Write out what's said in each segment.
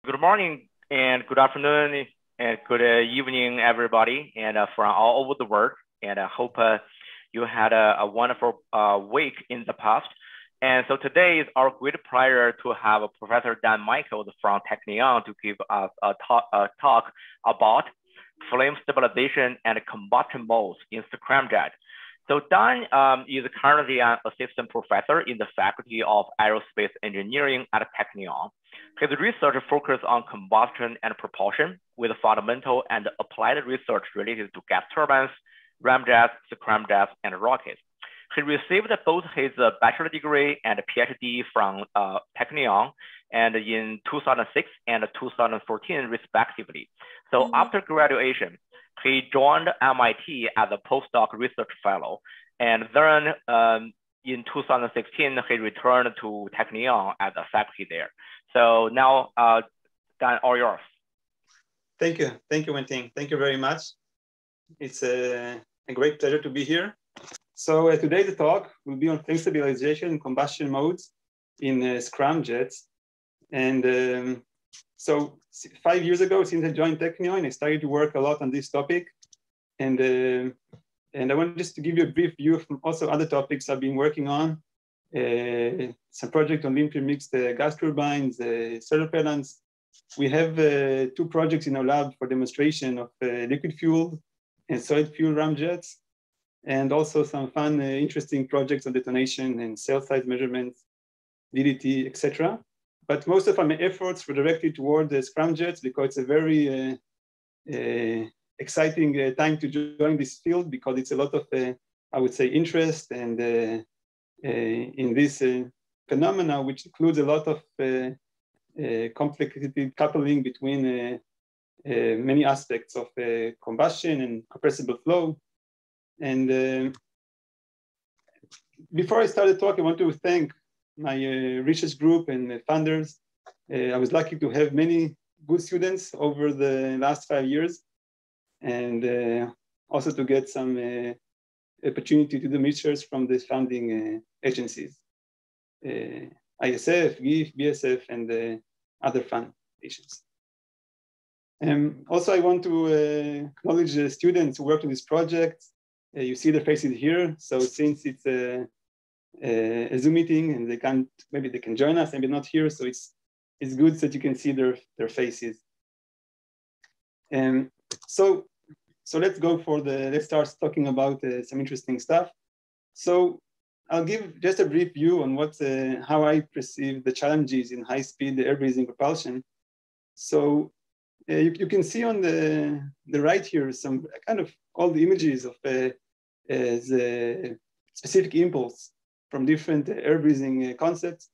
Good morning and good afternoon and good evening, everybody, and from all over the world. And I hope you had a wonderful week in the past. And so today is our great pleasure to have Professor Dan Michaels from Technion to give us a talk about flame stabilization and combustion modes in scramjet. So Dan is currently an assistant professor in the Faculty of Aerospace Engineering at Technion. His research focuses on combustion and propulsion with fundamental and applied research related to gas turbines, ramjets, scramjets, and rockets. He received both his bachelor degree and PhD from Technion and in 2006 and 2014 respectively. So after graduation, he joined MIT as a postdoc research fellow, and then in 2016, he returned to Technion as a faculty there. So now, Dan, all yours. Thank you, Wenting. Thank you very much. It's a great pleasure to be here. So today the talk will be on flame stabilization and combustion modes in scramjets. And so 5 years ago, since I joined Technion, I started to work a lot on this topic. And I want just to give you a brief view from also other topics I've been working on. Some project on non-premixed gas turbines, solar panels. We have 2 projects in our lab for demonstration of liquid fuel and solid fuel ramjets, and also some fun, interesting projects on detonation and cell size measurements, DDT, etc. But most of my efforts were directed toward the scramjets because it's a very exciting time to join this field, because it's a lot of, I would say, interest and in this phenomena, which includes a lot of complicated coupling between many aspects of combustion and compressible flow. And before I started talking, I want to thank my research group and funders. I was lucky to have many good students over the last 5 years, and also to get some opportunity to do research from the funding agencies, ISF, GIF, BSF, and other foundations. Also, I want to acknowledge the students who worked on this project. You see their faces here. So since it's a Zoom meeting and maybe they can join us, maybe not here. So it's good that you can see their faces. So let's go let's start talking about some interesting stuff. So I'll give just a brief view on how I perceive the challenges in high-speed air-breathing propulsion. So you can see on the right here some kind of all the images of the specific impulse from different air-breathing concepts.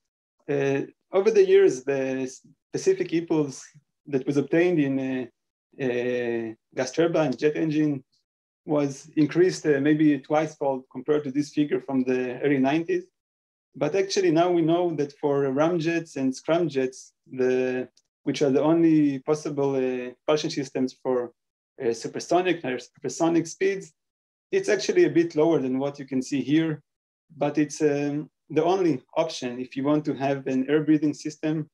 Over the years, the specific impulse that was obtained in gas turbine, jet engine, was increased maybe twice-fold compared to this figure from the early 90s. But actually now we know that for ramjets and scramjets, which are the only possible propulsion systems for supersonic or supersonic speeds, it's actually a bit lower than what you can see here. But it's the only option if you want to have an air-breathing system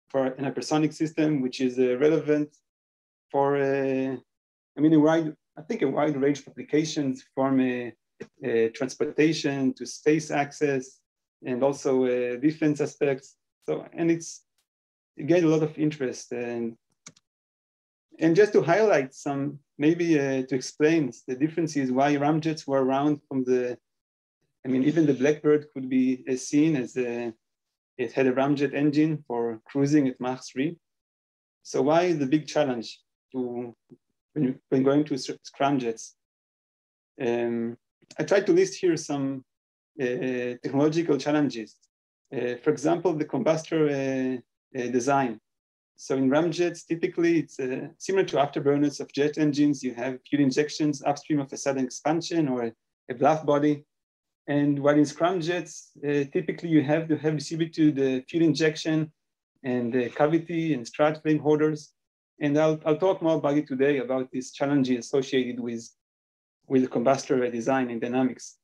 for an hypersonic system, which is relevant for a wide range of applications, from transportation to space access, and also defense aspects. So, and it's gained a lot of interest. And just to highlight some, maybe to explain the differences why ramjets were around from even the Blackbird could be seen as it had a ramjet engine for cruising at Mach 3. So why is the big challenge when going to scramjets? I tried to list here some technological challenges. For example, the Combustor Design. So in ramjets, typically it's similar to afterburners of jet engines. You have fuel injections upstream of a sudden expansion or a blowoff body. And while in scramjets, typically you have to have distributed the fuel injection and the cavity and strut flame holders. And I'll talk more about it today, about these challenges associated with the Combustor design and dynamics.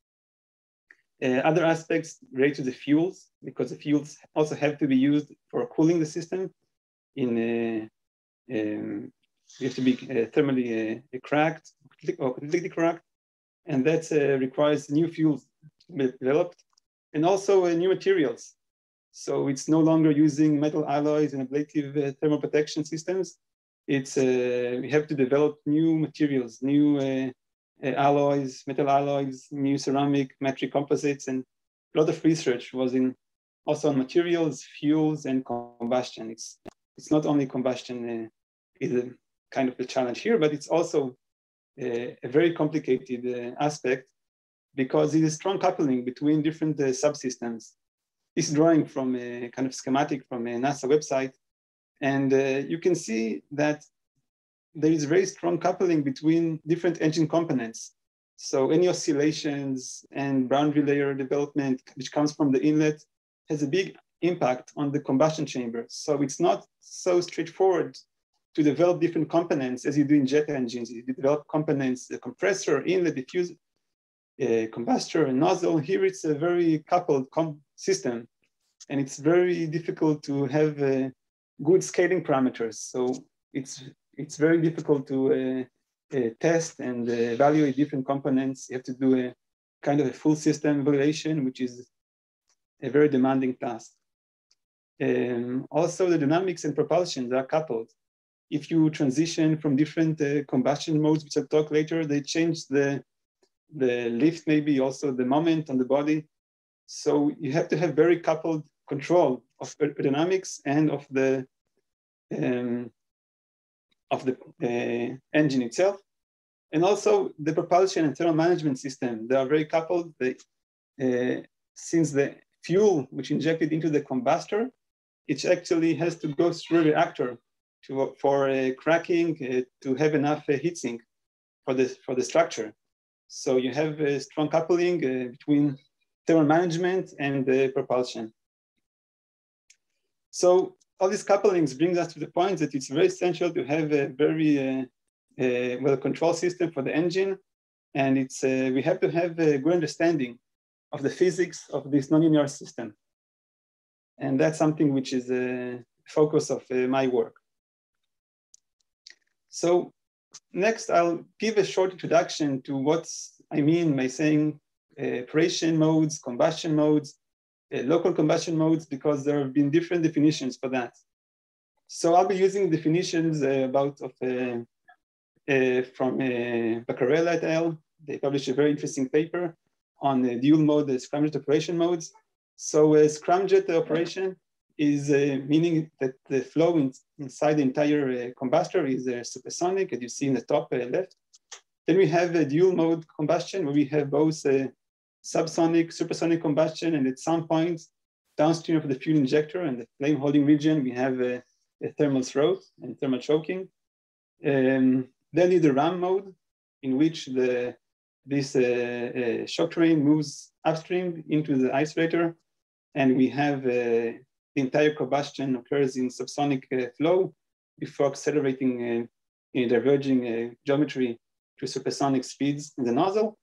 Other aspects relate to the fuels, because the fuels also have to be used for cooling the system. in we have to be thermally cracked or completely cracked, and that requires new fuels to be developed, and also new materials. So it's no longer using metal alloys and ablative thermal protection systems. It's we have to develop new materials, new alloys, metal alloys, new ceramic, metric composites, and a lot of research was also on materials, fuels, and combustion. It's not only combustion is a kind of a challenge here, but it's also a very complicated aspect because it is strong coupling between different subsystems. This drawing from a kind of schematic from a NASA website, and you can see that there is very strong coupling between different engine components. So any oscillations and boundary layer development, which comes from the inlet, has a big impact on the combustion chamber. So it's not so straightforward to develop different components as you do in jet engines. You develop components, the compressor, inlet, diffuser, combustor, and nozzle. Here it's a very coupled system, and it's very difficult to have good scaling parameters. So it's very difficult to test and evaluate different components. You have to do a kind of a full system evaluation, which is a very demanding task. Also, the dynamics and propulsion are coupled. If you transition from different combustion modes, which I'll talk later, they change the lift, maybe also the moment on the body. So you have to have very coupled control of aerodynamics and of the engine itself, and also the propulsion and thermal management system. They are very coupled. Since the fuel which injected into the combustor, it actually has to go through a reactor for cracking to have enough heat sink for the structure. So you have a strong coupling between thermal management and propulsion. So all these couplings brings us to the point that it's very essential to have a very well-controlled system for the engine. And we have to have a good understanding of the physics of this nonlinear system. And that's something which is a focus of my work. So next, I'll give a short introduction to what I mean by saying operation modes, combustion modes, local combustion modes, because there have been different definitions for that. So I'll be using definitions from Beccarella et al. They published a very interesting paper on the dual mode scramjet operation modes. So a scramjet operation is meaning that the flow inside the entire combustor is supersonic, as you see in the top left. Then we have a dual mode combustion where we have both subsonic, supersonic combustion, and at some point downstream of the fuel injector and the flame holding region, we have a thermal throat and thermal choking. Then is the ram mode, in which this shock train moves upstream into the isolator, and we have the entire combustion occurs in subsonic flow before accelerating in diverging geometry to supersonic speeds in the nozzle,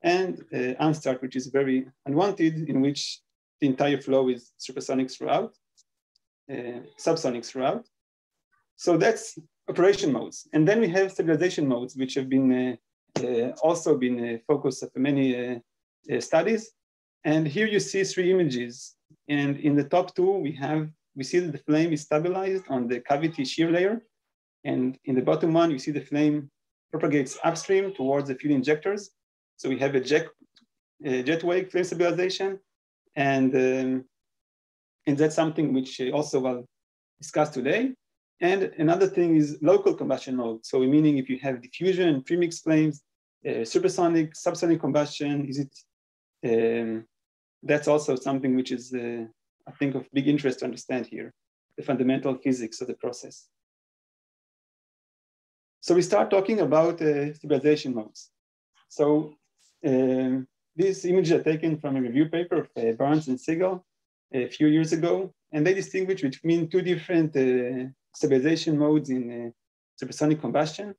and unstart, which is very unwanted, in which the entire flow is supersonic throughout, subsonic throughout. So that's operation modes. And then we have stabilization modes, which have been also been a focus of many studies. And here you see three images. And in the top two, we see that the flame is stabilized on the cavity shear layer. And in the bottom one, you see the flame propagates upstream towards the fuel injectors. So we have a jet wake flame stabilization. And that's something which also I'll discuss today. And another thing is local combustion mode. So meaning if you have diffusion, premixed flames, supersonic, subsonic combustion, that's also something which is, I think, of big interest to understand here, the fundamental physics of the process. So we start talking about stabilization modes. So these images are taken from a review paper of Barnes and Siegel a few years ago, and they distinguish between two different stabilization modes in supersonic combustion.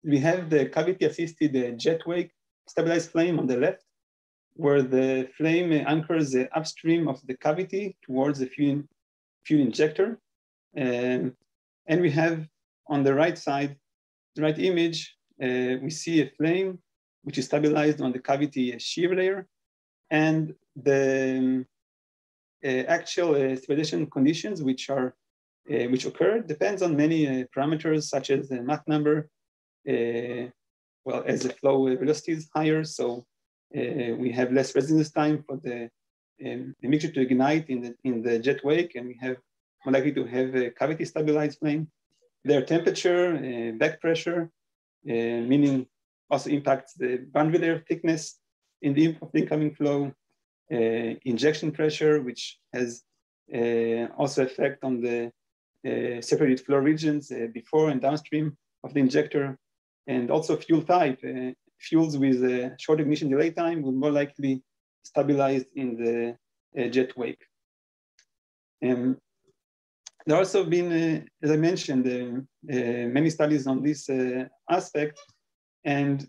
We have the cavity-assisted jet wake stabilized flame on the left, where the flame anchors upstream of the cavity towards the fuel injector. And we have on the right side, the right image, we see a flame which is stabilized on the cavity shear layer, and the actual stabilization conditions which occur depends on many parameters such as the Mach number. Well, as the flow velocity is higher, so we have less residence time for the mixture to ignite in the jet wake, and we have more likely to have a cavity stabilized flame. Their temperature, back pressure, meaning also impacts the boundary layer thickness in the incoming flow, injection pressure, which has also effect on the separated flow regions before and downstream of the injector, and also fuel type. Fuels with a short ignition delay time will more likely stabilize in the jet wake. There have also been, as I mentioned, many studies on this aspect, and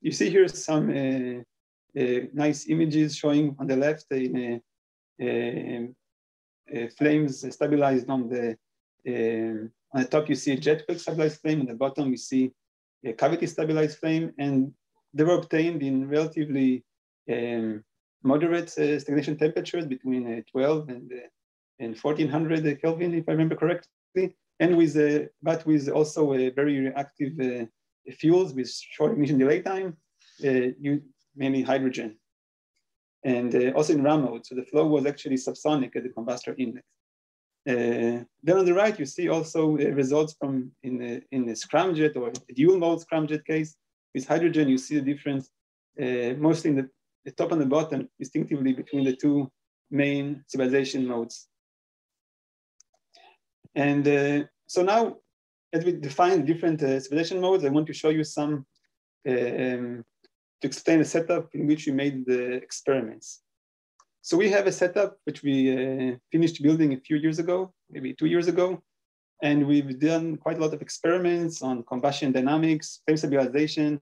you see here some nice images showing on the left flames stabilized on the top. You see a jet wake stabilized flame. On the bottom, you see a cavity stabilized flame, and they were obtained in relatively moderate stagnation temperatures between 12 and 1400 Kelvin, if I remember correctly, and but with also a very reactive fuels with short ignition delay time, mainly hydrogen, and also in RAM mode. So the flow was actually subsonic at the combustor inlet. Then on the right, you see also results from in the scramjet or the dual mode scramjet case. With hydrogen, you see the difference mostly in the top and the bottom, distinctively between the two main stabilization modes. And so now, as we define different stabilization modes, I want to show you some to explain the setup in which we made the experiments. So we have a setup which we finished building a few years ago, maybe 2 years ago. And we've done quite a lot of experiments on combustion dynamics, flame stabilization,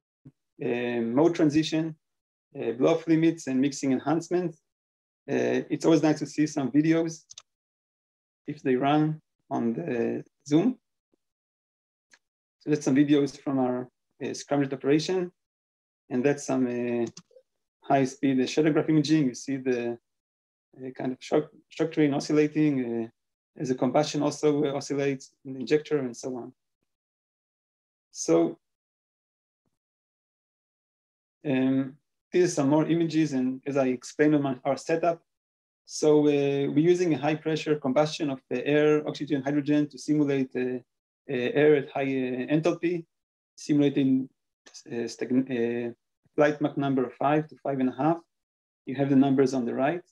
mode transition, blowoff limits, and mixing enhancement. It's always nice to see some videos if they run on the Zoom. So that's some videos from our scramjet operation. And that's some high-speed Shadowgraph imaging. You see the kind of structuring oscillating as the combustion also oscillates in the injector and so on. So these are some more images, and as I explained on our setup. So we're using a high pressure combustion of the air, oxygen, hydrogen to simulate air at high enthalpy, simulating flight Mach number of 5 to 5.5. You have the numbers on the right.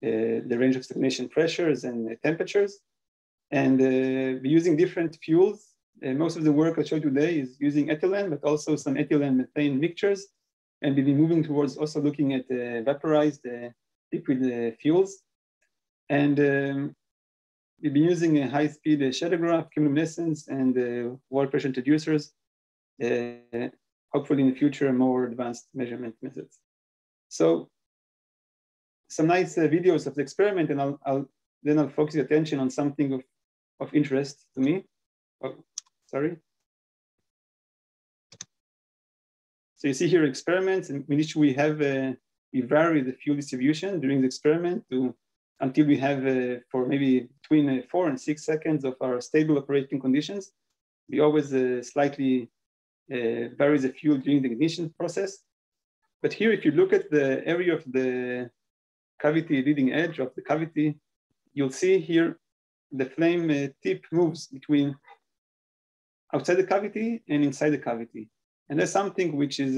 The range of stagnation pressures and temperatures. And we're using different fuels. Most of the work I showed today is using ethylene, but also some ethylene methane mixtures. And we've been moving towards also looking at vaporized liquid fuels. And we've been using a high-speed shadowgraph, chemiluminescence, and water pressure introducers. Hopefully in the future, more advanced measurement methods. So some nice videos of the experiment, and then I'll focus your attention on something of interest to me. Oh, sorry. So you see here experiments in which we have we vary the fuel distribution during the experiment until we have for maybe between 4 and 6 seconds of our stable operating conditions. We always slightly vary the fuel during the ignition process. But here, if you look at the area of the cavity leading edge of the cavity, you'll see here the flame tip moves between outside the cavity and inside the cavity. And that's something which is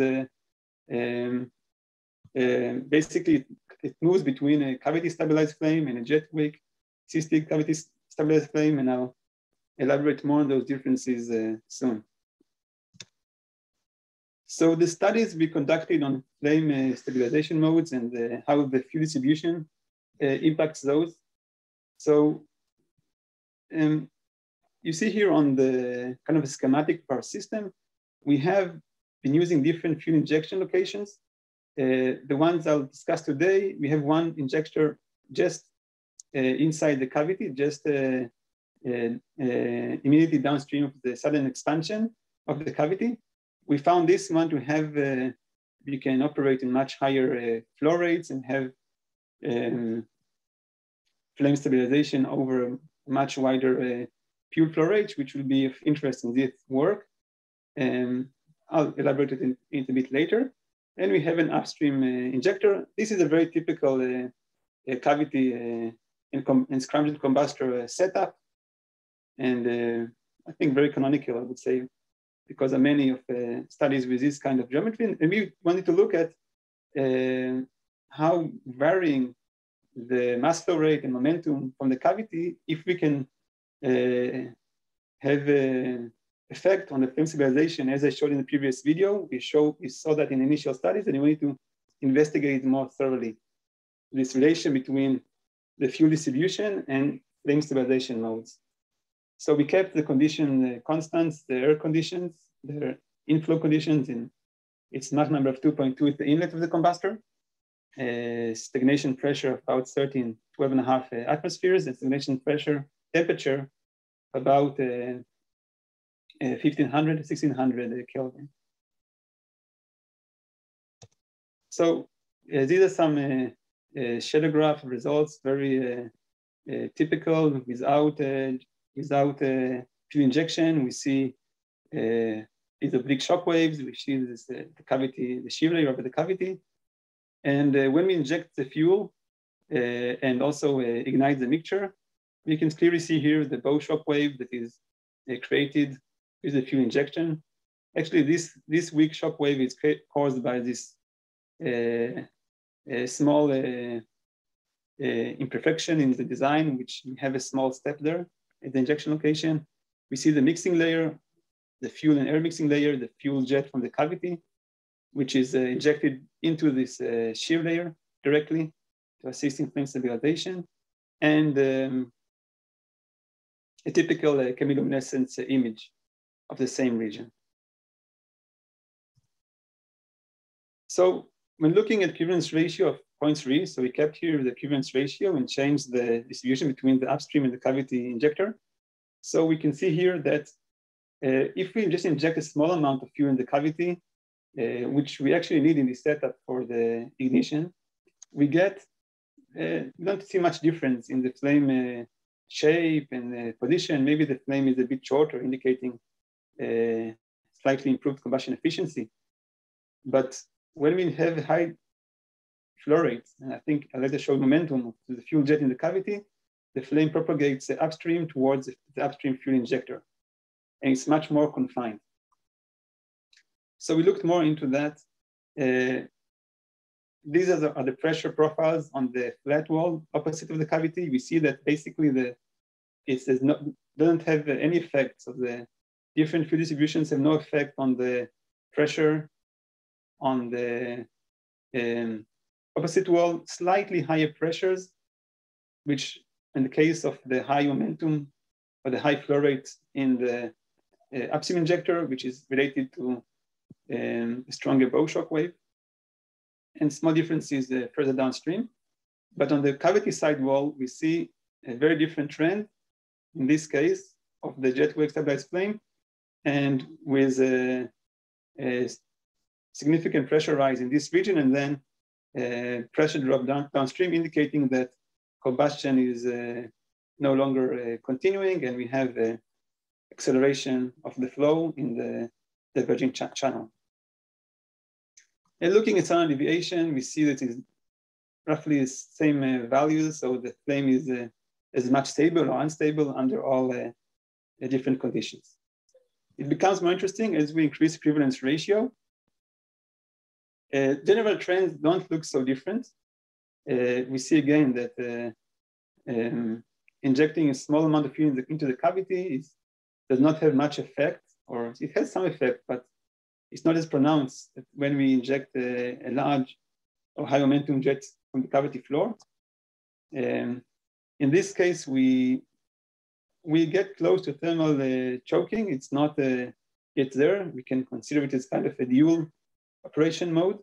basically it moves between a cavity stabilized flame and a jet wake cystic cavity stabilized flame, and I'll elaborate more on those differences soon. So the studies we conducted on flame stabilization modes and how the fuel distribution impacts those. So you see here on the kind of a schematic of our system, we have been using different fuel injection locations. The ones I'll discuss today, we have one injector just inside the cavity, just immediately downstream of the sudden expansion of the cavity. We found this one to have, you can operate in much higher flow rates and have flame stabilization over a much wider fuel flow range, which will be of interest in this work. I'll elaborate it a bit later. And we have an upstream injector. This is a very typical cavity and scramjet combustor setup. And I think very canonical, I would say, because of many of studies with this kind of geometry. And we wanted to look at how varying the mass flow rate and momentum from the cavity, if we can have an effect on the flame stabilization. As I showed in the previous video, we saw that in initial studies, and we wanted to investigate more thoroughly this relation between the fuel distribution and flame stabilization modes. So we kept the condition constants, the air conditions, the inflow conditions, and it's Mach number of 2.2 at the inlet of the combustor. Stagnation pressure of about 12.5 atmospheres, and stagnation pressure temperature about 1500 to 1600 Kelvin. So these are some Shadowgraph results, very typical. Without fuel injection, we see these oblique shock waves. We see this, the cavity, the shear layer over the cavity. And when we inject the fuel and also ignite the mixture, we can clearly see here the bow shock wave that is created with the fuel injection. Actually, this weak shock wave is caused by this small imperfection in the design, which we have a small step there at the injection location. We see the mixing layer, the fuel and air mixing layer, the fuel jet from the cavity, which is injected into this shear layer directly to assist in flame stabilization, and a typical chemiluminescence image of the same region. So when looking at equivalence ratio of 0.3, so we kept here the equivalence ratio and changed the distribution between the upstream and the cavity injector. So we can see here that if we just inject a small amount of fuel in the cavity, which we actually need in this setup for the ignition, we don't see much difference in the flame shape and position. Maybe the flame is a bit shorter, indicating slightly improved combustion efficiency. But when we have high flow rates, and I think I later showed momentum to the fuel jet in the cavity, the flame propagates upstream towards the upstream fuel injector, and it's much more confined. So we looked more into that. These are the pressure profiles on the flat wall opposite of the cavity. We see that basically it doesn't have any effects of the different fuel distributions, have no effect on the pressure on the opposite wall. Slightly higher pressures, which in the case of the high momentum or the high flow rate in the upstream injector, which is related to a stronger bow shock wave, and small differences further downstream. But on the cavity side wall, we see a very different trend, in this case, of the jet wave stabilized flame, and with a significant pressure rise in this region, and then pressure drop downstream, indicating that combustion is no longer continuing, and we have acceleration of the flow in the diverging channel. And looking at standard deviation, we see that it's roughly the same values, so the flame is as much stable or unstable under all different conditions. It becomes more interesting as we increase equivalence ratio. General trends don't look so different. We see again that injecting a small amount of fuel into the cavity does not have much effect, or it has some effect, but it's not as pronounced when we inject a large or high momentum jet from the cavity floor. In this case, we get close to thermal choking. It's not yet there. We can consider it as kind of a dual operation mode,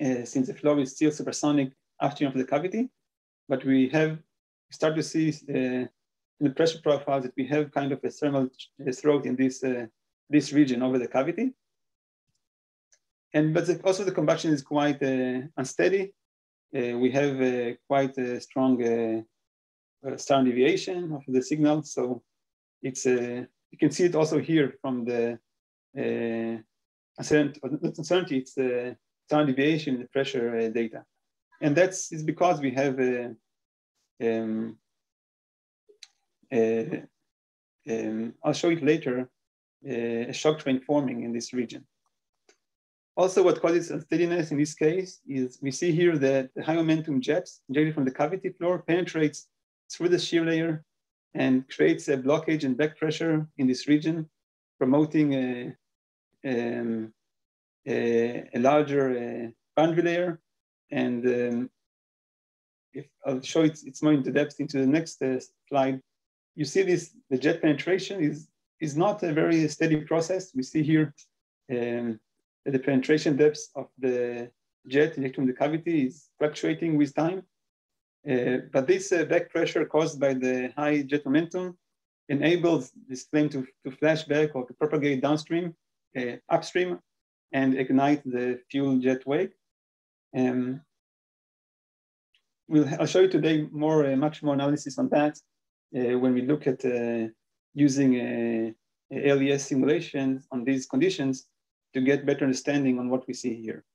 since the flow is still supersonic upstream of the cavity, but we have start to see in the pressure profiles that we have kind of a thermal throat in this region over the cavity. But also the combustion is quite unsteady. We have quite a strong standard deviation of the signal. So it's you can see it also here from the uncertainty. It's the standard deviation in the pressure data, and that's is because we have I'll show it later, a shock train forming in this region. Also, what causes unsteadiness in this case is we see here that the high momentum jets injected from the cavity floor penetrates through the shear layer and creates a blockage and back pressure in this region, promoting a larger boundary layer. And if I'll show it's more into depth into the next slide, you see this, the jet penetration is not a very steady process. We see here the penetration depth of the jet injected from the cavity is fluctuating with time. But this back pressure caused by the high jet momentum enables this flame to flash back or to propagate downstream, upstream, and ignite the fuel jet wake. I'll show you today much more analysis on that when we look at using LES simulations on these conditions to get better understanding on what we see here.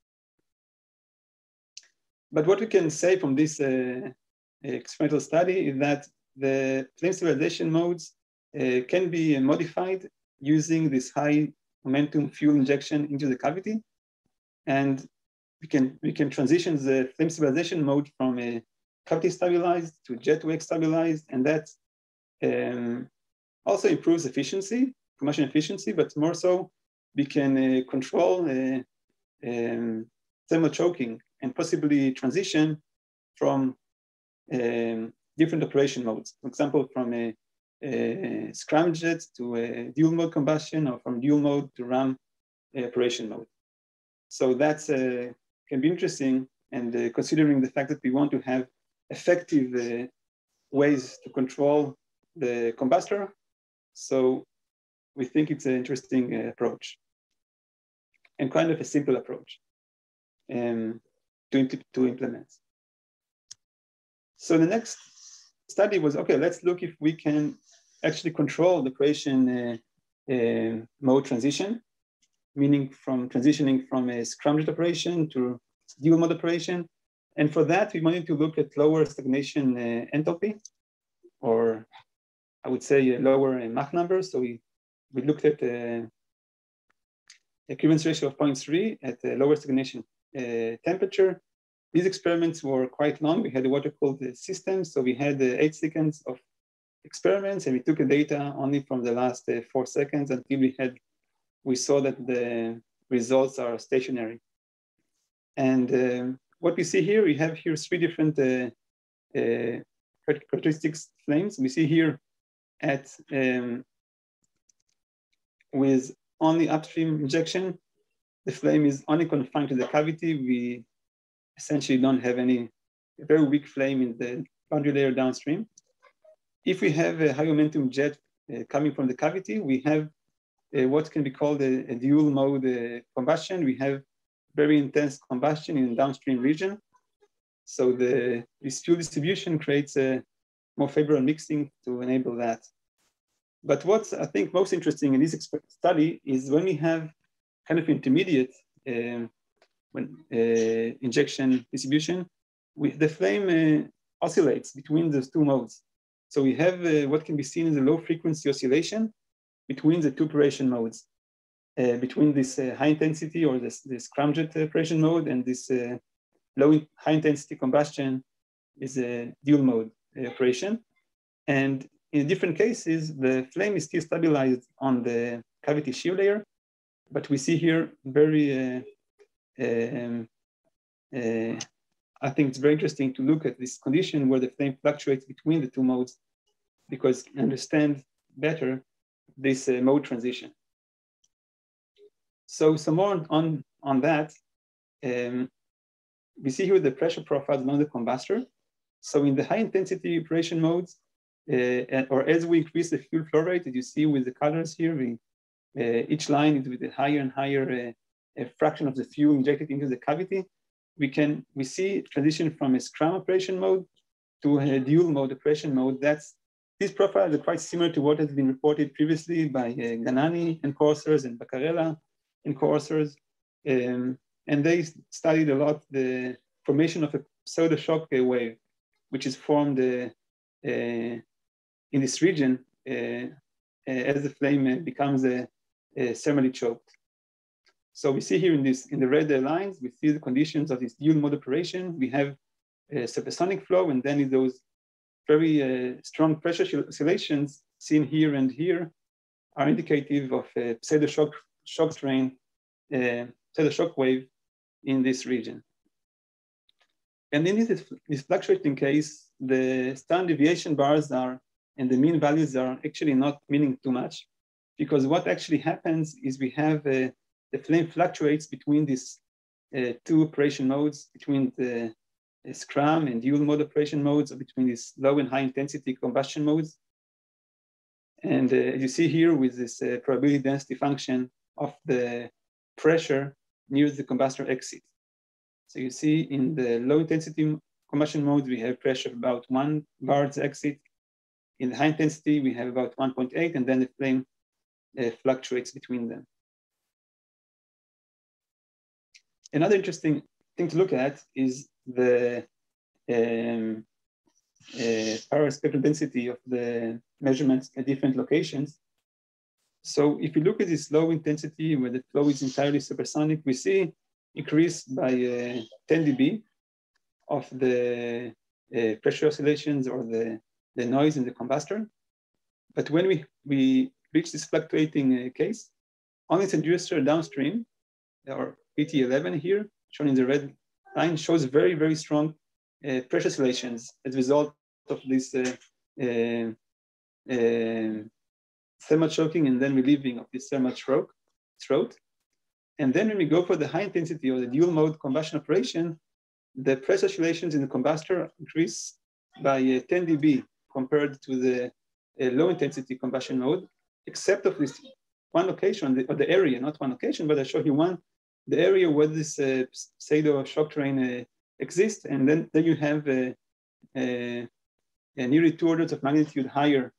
But what we can say from this experimental study is that the flame stabilization modes can be modified using this high momentum fuel injection into the cavity. And we can transition the flame stabilization mode from a cavity stabilized to jet wake stabilized, and that also improves efficiency, combustion efficiency, but more so we can control thermal choking and possibly transition from different operation modes. For example, from a scramjet to a dual mode combustion, or from dual mode to RAM operation mode. So that's can be interesting, and considering the fact that we want to have effective ways to control the combustor, so we think it's an interesting approach and kind of a simple approach to implement. So the next study was, okay, let's look if we can actually control the operation mode transition, meaning from transitioning from a scramjet operation to dual mode operation. And for that, we wanted to look at lower stagnation enthalpy, or I would say a lower Mach number. So we looked at a equivalence ratio of 0.3 at a lower stagnation temperature. These experiments were quite long. We had what we called the system. So we had 8 seconds of experiments, and we took the data only from the last 4 seconds until we saw that the results are stationary. And what we see here, we have here 3 different characteristics flames. We see here at with only upstream injection, the flame is only confined to the cavity. We essentially don't have any very weak flame in the boundary layer downstream. If we have a high momentum jet coming from the cavity, we have what can be called a dual mode combustion. We have very intense combustion in the downstream region. So this fuel distribution creates a more favorable mixing to enable that. But what's I think most interesting in this study is when we have kind of intermediate injection distribution, the flame oscillates between those 2 modes. So we have what can be seen as a low frequency oscillation between the 2 operation modes, between this high intensity or this scramjet operation mode and this high intensity combustion is a dual mode operation. And in different cases, the flame is still stabilized on the cavity shear layer, but we see here very, I think it's very interesting to look at this condition where the flame fluctuates between the 2 modes, because you understand better this mode transition. So some more on that. We see here the pressure profiles along the combustor. So in the high intensity operation modes, or as we increase the fuel flow rate, as you see with the colors here, each line is with a higher and higher a fraction of the fuel injected into the cavity. We see transition from a scram operation mode to a dual mode operation mode. These profiles are quite similar to what has been reported previously by Ganani and co-authors and Baccarella and co-authors. And they studied a lot the formation of a pseudo shock wave, which is formed in this region as the flame becomes thermally choked. So we see here in the red lines, we see the conditions of this dual mode operation. We have supersonic flow, and then those very strong pressure oscillations seen here and here are indicative of a pseudo shock train, pseudo shock wave in this region. And in this fluctuating case, the standard deviation bars and the mean values are actually not meaning too much, because what actually happens is we have the flame fluctuates between these two operation modes, between the scram and dual mode operation modes, or between these low and high intensity combustion modes. And you see here with this probability density function of the pressure near the combustor exit. So you see in the low intensity combustion mode, we have pressure of about 1 bar's exit. In the high intensity, we have about 1.8, and then the flame fluctuates between them. Another interesting thing to look at is the power spectral density of the measurements at different locations. So if you look at this low intensity where the flow is entirely supersonic, we see increased by 10 dB of the pressure oscillations or the noise in the combustor. But when we reach this fluctuating case, only the inducer downstream, or PT11 here, shown in the red line, shows very, very strong pressure oscillations as a result of this thermal choking and then relieving of this thermal throat. And then when we go for the high intensity or the dual mode combustion operation, the pressure oscillations in the combustor increase by 10 dB compared to the low intensity combustion mode, except of this one location, or the area, not one location, but I show you the area where this pseudo shock train exists. And then you have nearly 2 orders of magnitude higher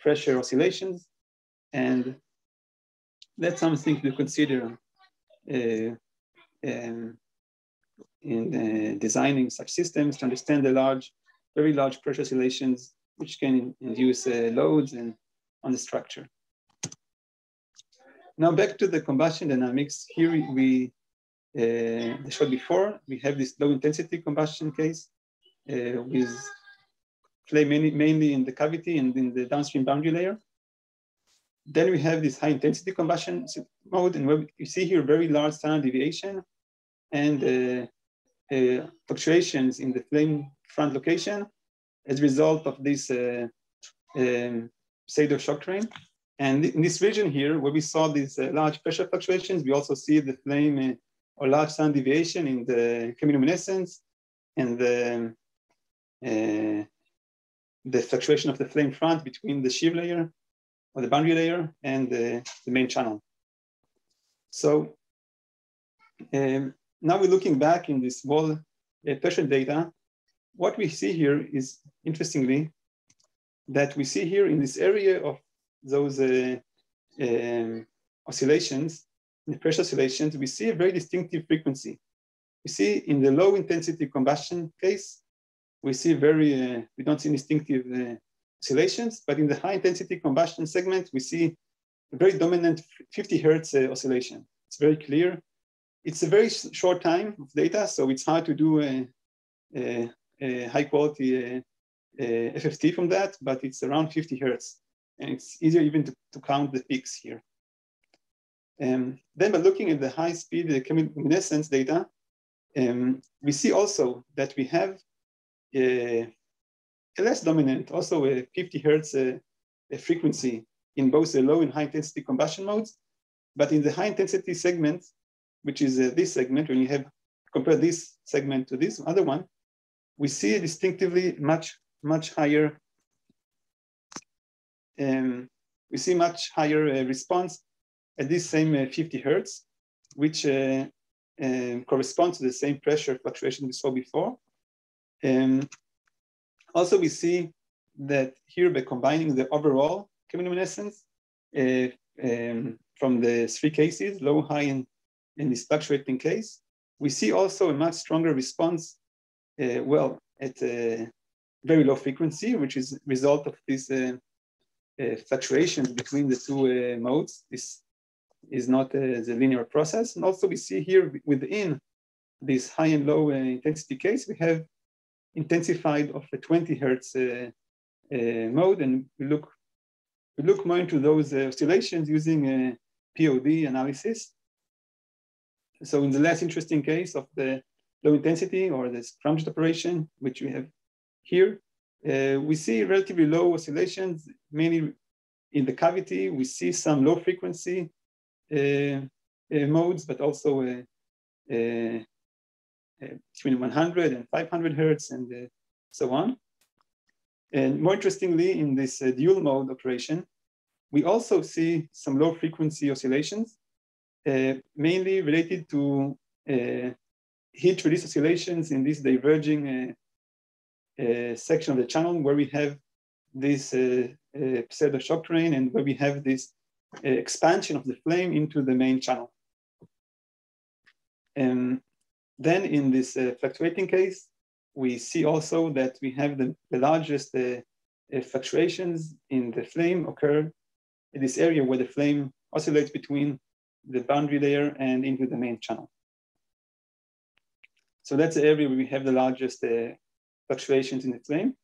pressure oscillations. And that's something to consider in designing such systems, to understand the very large pressure oscillations, which can induce loads and on the structure. Now back to the combustion dynamics. Here we showed before, we have this low intensity combustion case with flame mainly in the cavity and in the downstream boundary layer. Then we have this high intensity combustion mode, and where you see here very large standard deviation and fluctuations in the flame front location as a result of this pseudo shock train. And in this region here, where we saw these large pressure fluctuations, we also see the flame or large standard deviation in the chemiluminescence and the fluctuation of the flame front between the sheave layer or the boundary layer and the main channel. So now we're looking back in this wall pressure data. What we see here is, interestingly, that we see here in this area of those oscillations, the pressure oscillations, we see a very distinctive frequency. We see in the low intensity combustion case, we see we don't see distinctive oscillations, but in the high intensity combustion segment, we see a very dominant 50 Hertz oscillation. It's very clear. It's a very short time of data, so it's hard to do a high quality FFT from that, but it's around 50 Hertz. And it's easier even to count the peaks here. Then by looking at the high speed chemiluminescence data, we see also that we have a less dominant, also a 50 Hertz frequency in both the low and high intensity combustion modes. But in the high intensity segment, which is this segment, when you have compare this segment to this other one, we see a distinctively much higher response at this same 50 hertz, which corresponds to the same pressure fluctuation we saw before. Also, we see that here by combining the overall chemiluminescence from the three cases, low, high, and this fluctuating case, we see also a much stronger response, at a very low frequency, which is a result of these fluctuations between the two modes. This is not the linear process. And also we see here within this high and low intensity case, we have intensified of a 20 hertz mode, and we look more into those oscillations using POD analysis. So in the less interesting case of the low intensity or the scramjet operation, which we have here, we see relatively low oscillations, mainly in the cavity. We see some low frequency modes, but also between 100 and 500 hertz and so on. And more interestingly, in this dual mode operation, we also see some low frequency oscillations, mainly related to heat release oscillations in this diverging section of the channel where we have this pseudo shock train and where we have this expansion of the flame into the main channel. And then in this fluctuating case, we see also that we have the largest fluctuations in the flame occur in this area where the flame oscillates between the boundary layer and into the main channel. So that's the area where we have the largest fluctuations in the flame.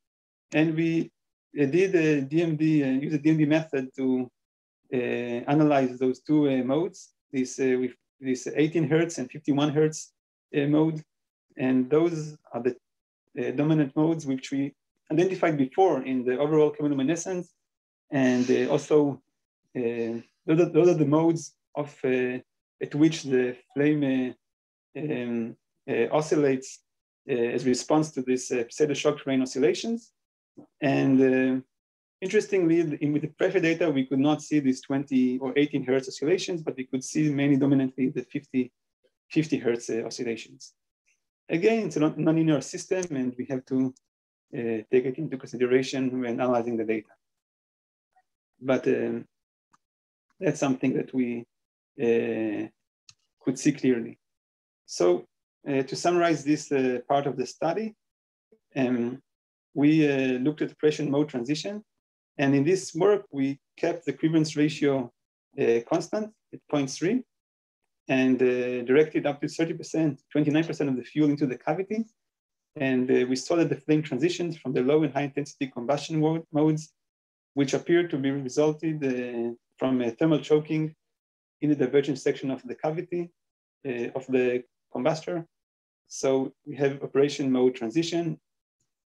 And we did a DMD, use a DMD method to analyze those two modes, this 18 hertz and 51 hertz mode. And those are the dominant modes which we identified before in the overall chemiluminescence. And also, those are the modes of at which the flame oscillates as a response to this pseudo shock train oscillations. And interestingly, with the pressure data, we could not see these 20 or 18 hertz oscillations, but we could see mainly dominantly the 50 hertz oscillations. Again, it's a nonlinear system, and we have to take it into consideration when analyzing the data. But that's something that we could see clearly. So to summarize this part of the study, we looked at operation mode transition. And in this work, we kept the equivalence ratio constant at 0.3 and directed up to 30%, 29% of the fuel into the cavity. And we saw that the flame transitions from the low and high intensity combustion modes, which appeared to be resulted from thermal choking in the divergent section of the cavity of the combustor. So we have operation mode transition.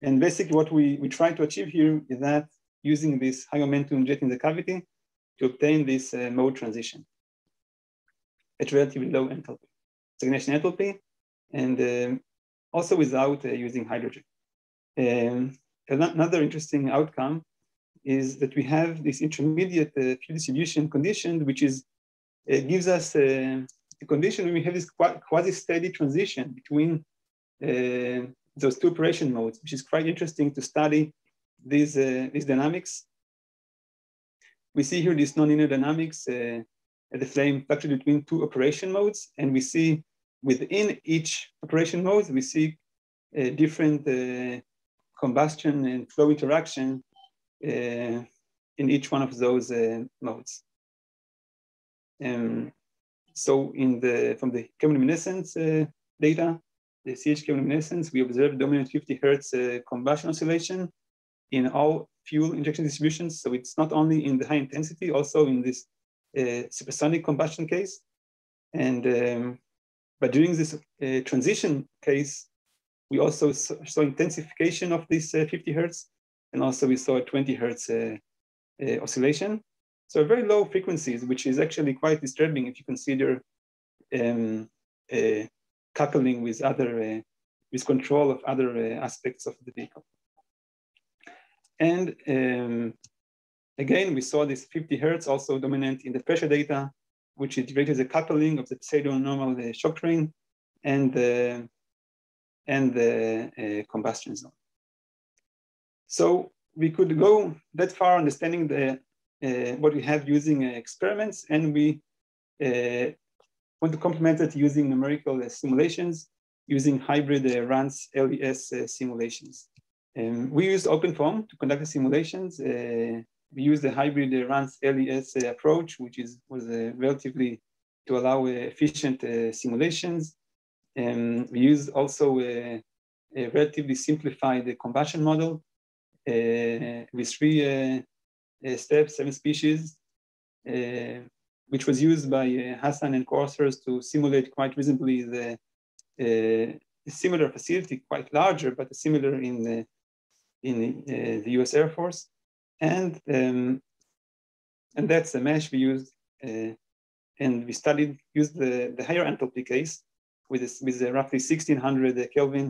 And basically what we try to achieve here is that using this high momentum jet in the cavity to obtain this mode transition at relatively low enthalpy, stagnation enthalpy, and also without using hydrogen. Another interesting outcome is that we have this intermediate fuel distribution condition, which is gives us a condition where we have this quasi-steady transition between those two operation modes, which is quite interesting to study these dynamics. We see here this nonlinear dynamics at the flame fluctuate between two operation modes, and we see within each operation mode, we see different combustion and flow interaction in each one of those modes. So from the chemiluminescence data, the CH chemiluminescence, we observed dominant 50 hertz combustion oscillation in all fuel injection distributions. So it's not only in the high intensity, also in this supersonic combustion case. And but during this transition case, we also saw intensification of this 50 hertz, and also we saw a 20 hertz oscillation. So very low frequencies, which is actually quite disturbing if you consider coupling with other with control of other aspects of the vehicle. And again, we saw this 50 Hertz also dominant in the pressure data, which integrated the coupling of the pseudo-normal shock train and the combustion zone. So we could go that far understanding what we have using experiments, and we want to complement it using numerical simulations, using hybrid RANS LES simulations. We used OpenFOAM to conduct the simulations. We used the hybrid RANS LES approach, which was relatively to allow efficient simulations. We used also a relatively simplified combustion model with 3 steps, 7 species, which was used by Hassan and co-authors to simulate quite reasonably the similar facility, quite larger, but similar in the US Air Force. And that's the mesh we used. And we used the higher enthalpy case with roughly 1600 Kelvin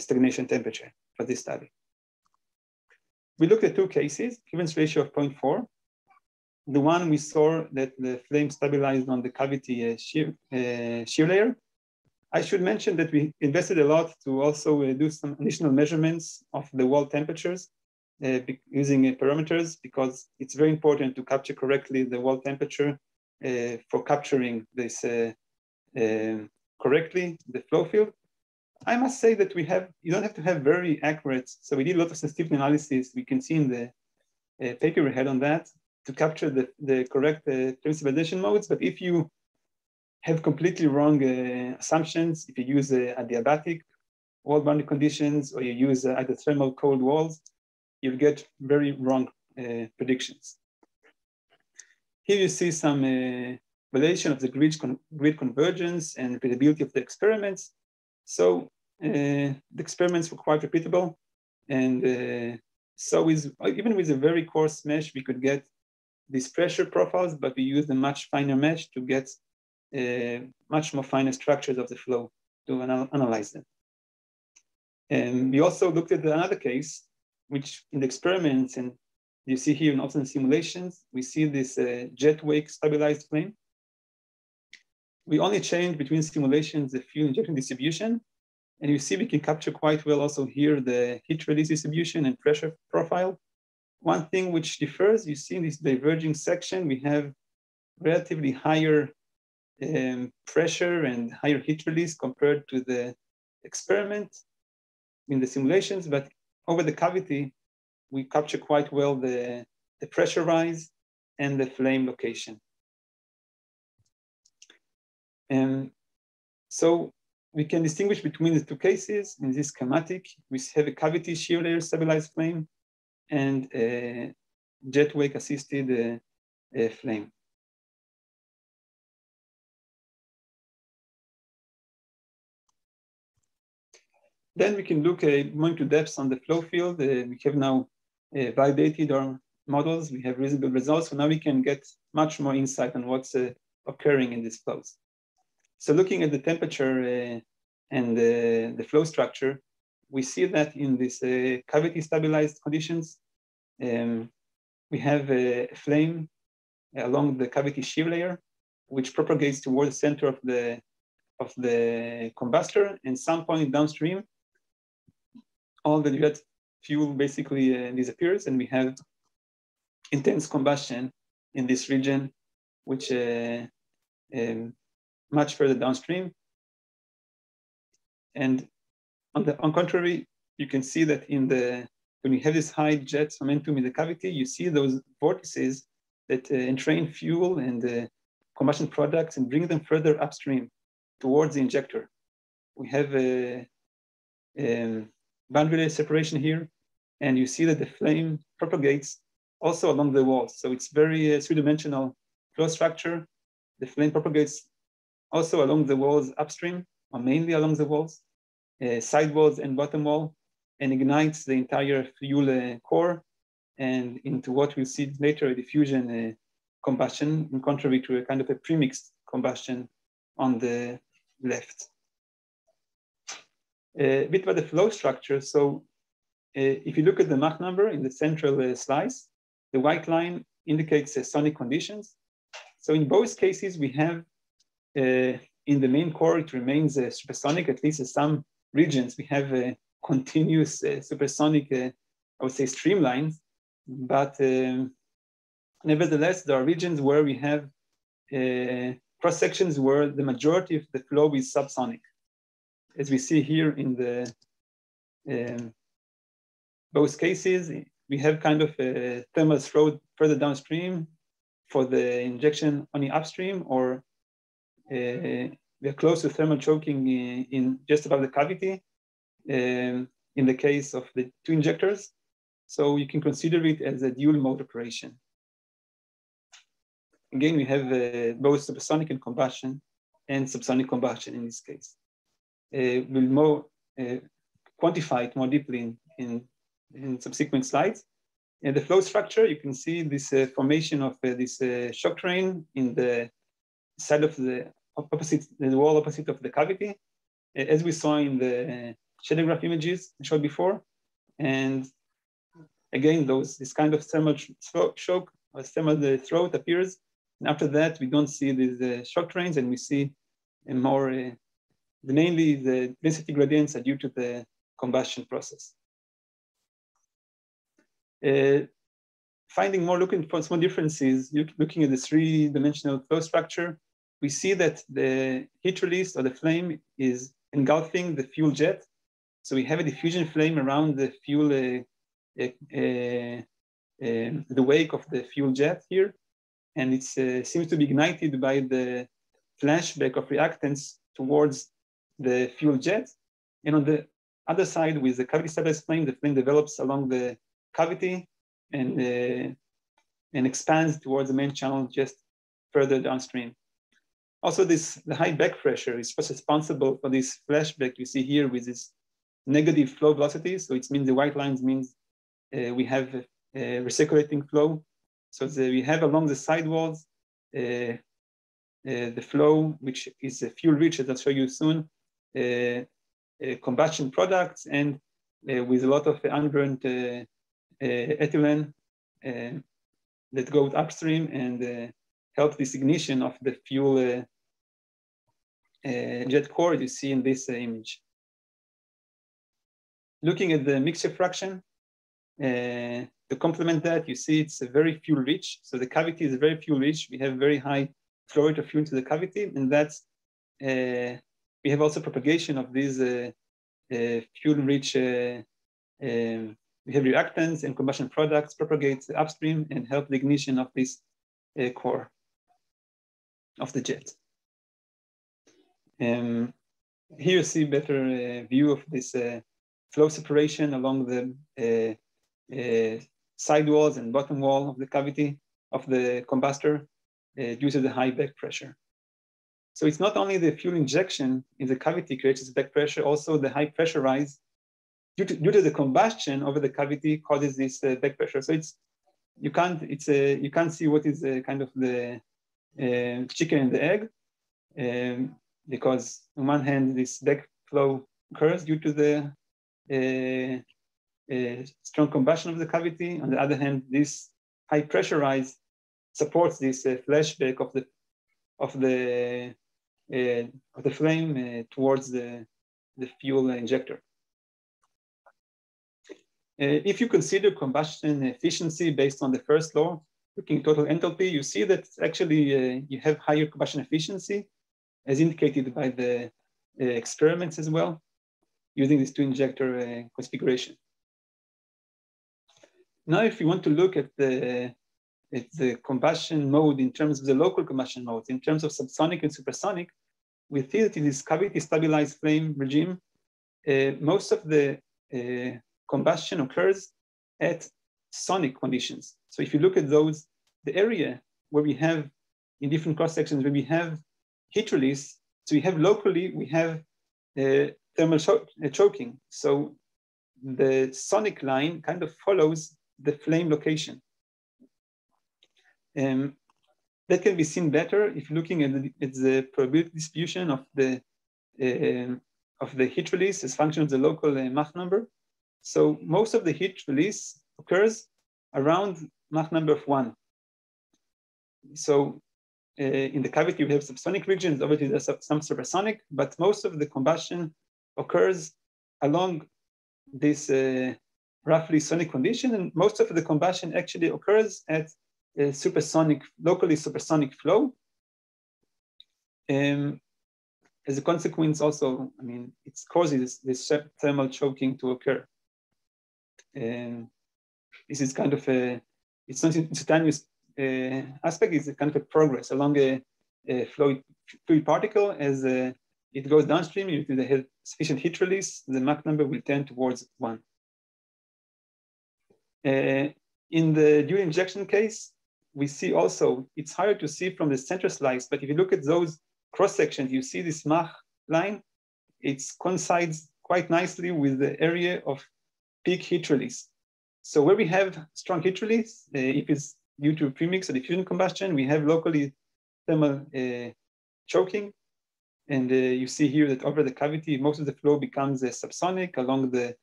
stagnation temperature for this study. We looked at 2 cases, clearance ratio of 0.4. The one we saw that the flame stabilized on the cavity shear layer. I should mention that we invested a lot to also do some additional measurements of the wall temperatures using parameters, because it's very important to capture correctly the wall temperature for capturing this correctly, the flow field. I must say that you don't have to have very accurate, so we did a lot of sensitivity analysis. We can see in the paper we had on that to capture the correct stabilization modes. But if you have completely wrong assumptions, if you use adiabatic wall boundary conditions, or you use either thermal cold walls, you'll get very wrong predictions. Here you see some validation of the grid convergence and repeatability of the experiments. So the experiments were quite repeatable. And so even with a very coarse mesh, we could get these pressure profiles, but we used a much finer mesh to get much more finer structures of the flow to analyze them. And we also looked at another case, which in the experiments, and you see here in also in simulations, we see this jet wake stabilized flame. We only changed between simulations the fuel injection distribution, and you see we can capture quite well also here the heat release distribution and pressure profile. One thing which differs, you see in this diverging section, we have relatively higher pressure and higher heat release compared to the experiment in the simulations, but over the cavity, we capture quite well the pressure rise and the flame location. And so we can distinguish between the 2 cases. In this schematic, we have a cavity shear layer stabilized flame and a jet wake assisted flame. Then we can look more into depth on the flow field. We have now validated our models. We have reasonable results. So now we can get much more insight on what's occurring in these flows. So looking at the temperature and the flow structure, we see that in these cavity stabilized conditions, we have a flame along the cavity shear layer, which propagates toward the center of the combustor, and some point downstream, all the jet fuel basically disappears, and we have intense combustion in this region, which much further downstream. And on contrary, you can see that when you have this high jet momentum in the cavity, you see those vortices that entrain fuel and combustion products and bring them further upstream towards the injector. We have a boundary layer separation here, and you see that the flame propagates also along the walls. So it's very three-dimensional flow structure. The flame propagates also along the walls upstream, or mainly along the walls, side walls and bottom wall, and ignites the entire fuel core and into what we'll see later, a diffusion combustion, in contrary to a kind of a premixed combustion on the left. A bit about the flow structure. So if you look at the Mach number in the central slice, the white line indicates sonic conditions. So in both cases, we have in the main core, it remains supersonic, at least in some regions, we have continuous supersonic, I would say, streamlines. But nevertheless, there are regions where we have cross sections where the majority of the flow is subsonic, as we see here in the both cases. We have kind of a thermal throat further downstream for the injection only upstream, or we are close to thermal choking in just above the cavity in the case of the two injectors. So you can consider it as a dual mode operation. Again, we have both supersonic and combustion and subsonic combustion in this case. We'll more quantify it more deeply in subsequent slides. In the flow structure, you can see this formation of this shock train in the side of the wall opposite of the cavity, as we saw in the Shadowgraph images I showed before. And again, this kind of thermal shock or thermal throat appears. And after that, we don't see these shock trains, and we see more, mainly the density gradients are due to the combustion process. Looking for small differences, looking at the three-dimensional flow structure, we see that the heat release or the flame is engulfing the fuel jet. So we have a diffusion flame around the fuel, the wake of the fuel jet here. And it seems to be ignited by the flashback of reactants towards the fuel jet. And on the other side, with the cavity stabilized flame, the flame develops along the cavity and expands towards the main channel just further downstream. Also, the high back pressure is responsible for this flashback you see here with this negative flow velocity. So it means the white lines means we have recirculating flow. So we have along the sidewalls the flow, which is fuel rich, as I'll show you soon, combustion products, and with a lot of unburned ethylene that goes upstream and help this ignition of the fuel jet core you see in this image. Looking at the mixture fraction, to complement that, you see it's very fuel rich. So the cavity is very fuel rich. We have very high flow rate of fuel to the cavity, and that's we have also propagation of these fuel rich. We have reactants and combustion products propagate upstream and help the ignition of this core of the jet. Here you see better view of this flow separation along the sidewalls and bottom wall of the cavity of the combustor due to the high back pressure. So it's not only the fuel injection in the cavity creates this back pressure, also the high pressure rise due to the combustion over the cavity causes this back pressure. So you can't see what is kind of the chicken and the egg, because on one hand this backflow occurs due to the strong combustion of the cavity. On the other hand, this high pressure rise supports this flashback of the flame towards the fuel injector. If you consider combustion efficiency based on the first law, looking at total enthalpy, you see that actually you have higher combustion efficiency, as indicated by the experiments as well, using this two injector configuration. Now, if you want to look at the combustion mode in terms of the local combustion modes, in terms of subsonic and supersonic, we see that in this cavity stabilized flame regime, most of the combustion occurs at sonic conditions. So if you look at those, the area where we have in different cross sections, where we have heat release, so we have locally, we have thermal choking. So the sonic line kind of follows the flame location. That can be seen better if looking at the probability distribution of the the heat release as function of the local Mach number. So most of the heat release occurs around Mach number of 1. So in the cavity, we have subsonic regions, obviously there's some supersonic, but most of the combustion occurs along this roughly sonic condition, and most of the combustion actually occurs at a supersonic, locally supersonic flow. As a consequence also, I mean, it causes this thermal choking to occur. This is kind of a, it's not instantaneous aspect, it's a kind of a progress along a fluid particle. As it goes downstream, if it has sufficient heat release, the Mach number will tend towards 1. In the dual injection case, we see also, it's hard to see from the center slice, but if you look at those cross sections, you see this Mach line. It coincides quite nicely with the area of peak heat release. So where we have strong heat release, if it's due to premix or diffusion combustion, we have locally thermal choking. And you see here that over the cavity, most of the flow becomes subsonic along the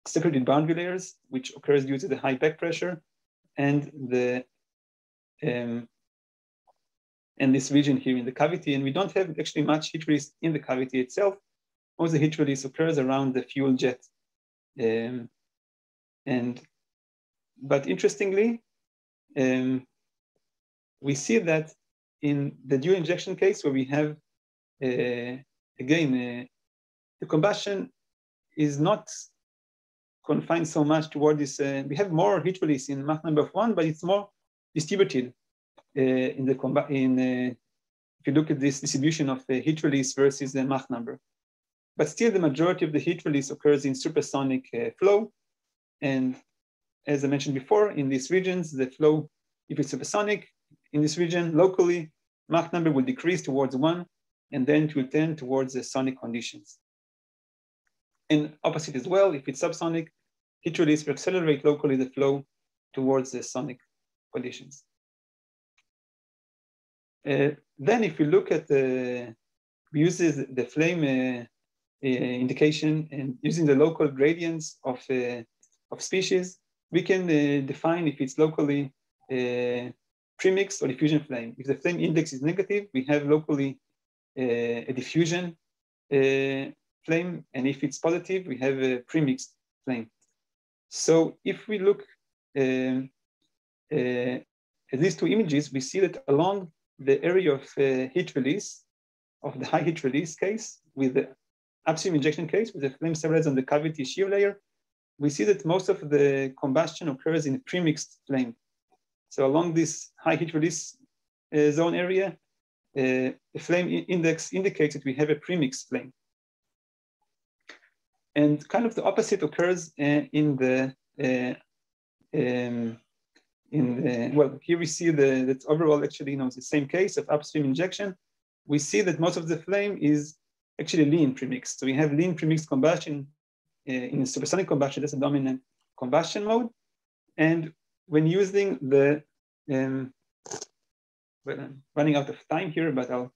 separated boundary layers, which occurs due to the high back pressure and the and this region here in the cavity. And we don't have actually much heat release in the cavity itself. Most of the heat release occurs around the fuel jet. But interestingly, we see that in the dual injection case where we have, again, the combustion is not confined so much toward this, we have more heat release in Mach number of 1, but it's more distributed if you look at this distribution of heat release versus the Mach number. But still the majority of the heat release occurs in supersonic flow. And as I mentioned before, in these regions, the flow, if it's supersonic, in this region, locally, Mach number will decrease towards 1, and then it will tend towards the sonic conditions. And opposite as well, if it's subsonic, heat release will accelerate locally the flow towards the sonic conditions. Then if we look at we use the flame indication and using the local gradients of species, we can define if it's locally premixed or diffusion flame. If the flame index is negative, we have locally a diffusion flame, and if it's positive, we have a premixed flame. So if we look at these two images, we see that along the area of heat release, of the high heat release case, with the upstream injection case, with the flame stabilized on the cavity shear layer, we see that most of the combustion occurs in premixed flame. So along this high heat release zone area, the flame index indicates that we have a premixed flame. And kind of the opposite occurs in the well, here we see that overall actually, it's the same case of upstream injection. We see that most of the flame is actually lean premixed. So we have lean premixed combustion in supersonic combustion. That's a dominant combustion mode. And when using the, well, I'm running out of time here, but I'll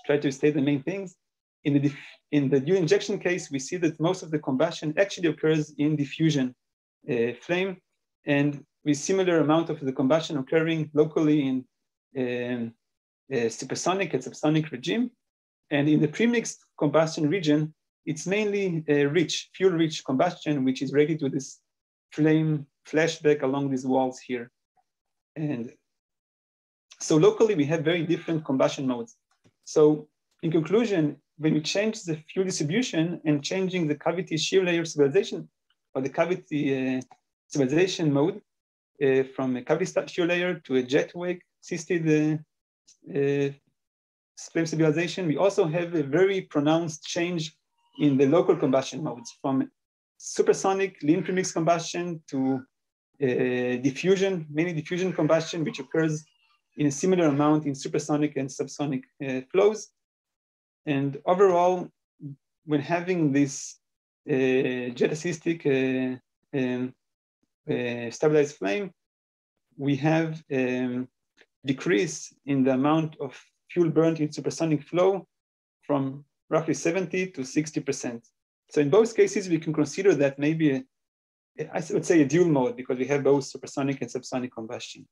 try to state the main things. In the dual injection case, we see that most of the combustion actually occurs in diffusion flame, and with similar amount of the combustion occurring locally in supersonic and subsonic regime. And in the premixed combustion region, it's mainly fuel-rich combustion, which is related to this flame flashback along these walls here. And so locally, we have very different combustion modes. So in conclusion, when we change the fuel distribution and changing the cavity shear layer stabilization, or the cavity stabilization mode, from a cavity shear layer to a jet wake assisted flame stabilization, we also have a very pronounced change in the local combustion modes, from supersonic lean premixed combustion to diffusion, mainly diffusion combustion, which occurs in a similar amount in supersonic and subsonic flows. And overall, when having this jet-assisted stabilized flame, we have decrease in the amount of fuel burnt in supersonic flow from roughly 70 to 60%. So in both cases, we can consider that maybe, I would say a dual mode, because we have both supersonic and subsonic combustion.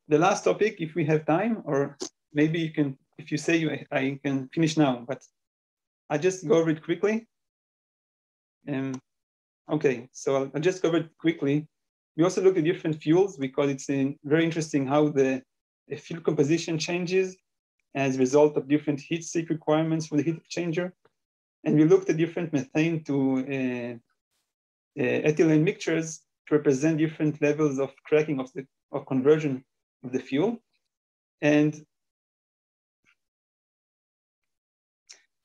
The last topic, if we have time, or maybe you can, if you say I can finish now, but I just go over it quickly. Okay, so I'll just cover it quickly. We also look at different fuels because it's very interesting how the fuel composition changes as a result of different heat sink requirements for the heat exchanger. And we looked at different methane to ethylene mixtures to represent different levels of cracking of conversion of the fuel. And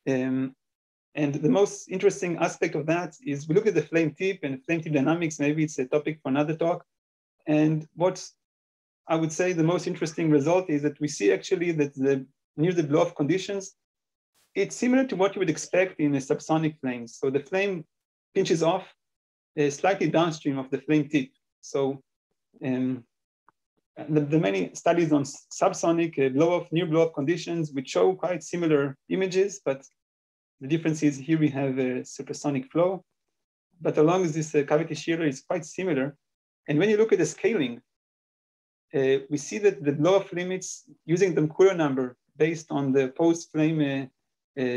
the most interesting aspect of that is we look at the flame tip and flame tip dynamics. Maybe it's a topic for another talk. And what I would say the most interesting result is that we see actually that near the blow-off conditions, it's similar to what you would expect in a subsonic flame. So the flame pinches off slightly downstream of the flame tip. So the many studies on subsonic blow-off, near blow-off conditions, which show quite similar images, but the difference is here we have a supersonic flow, but along this cavity shear is quite similar. And when you look at the scaling, we see that the blow-off limits using the Cooler number based on the post-flame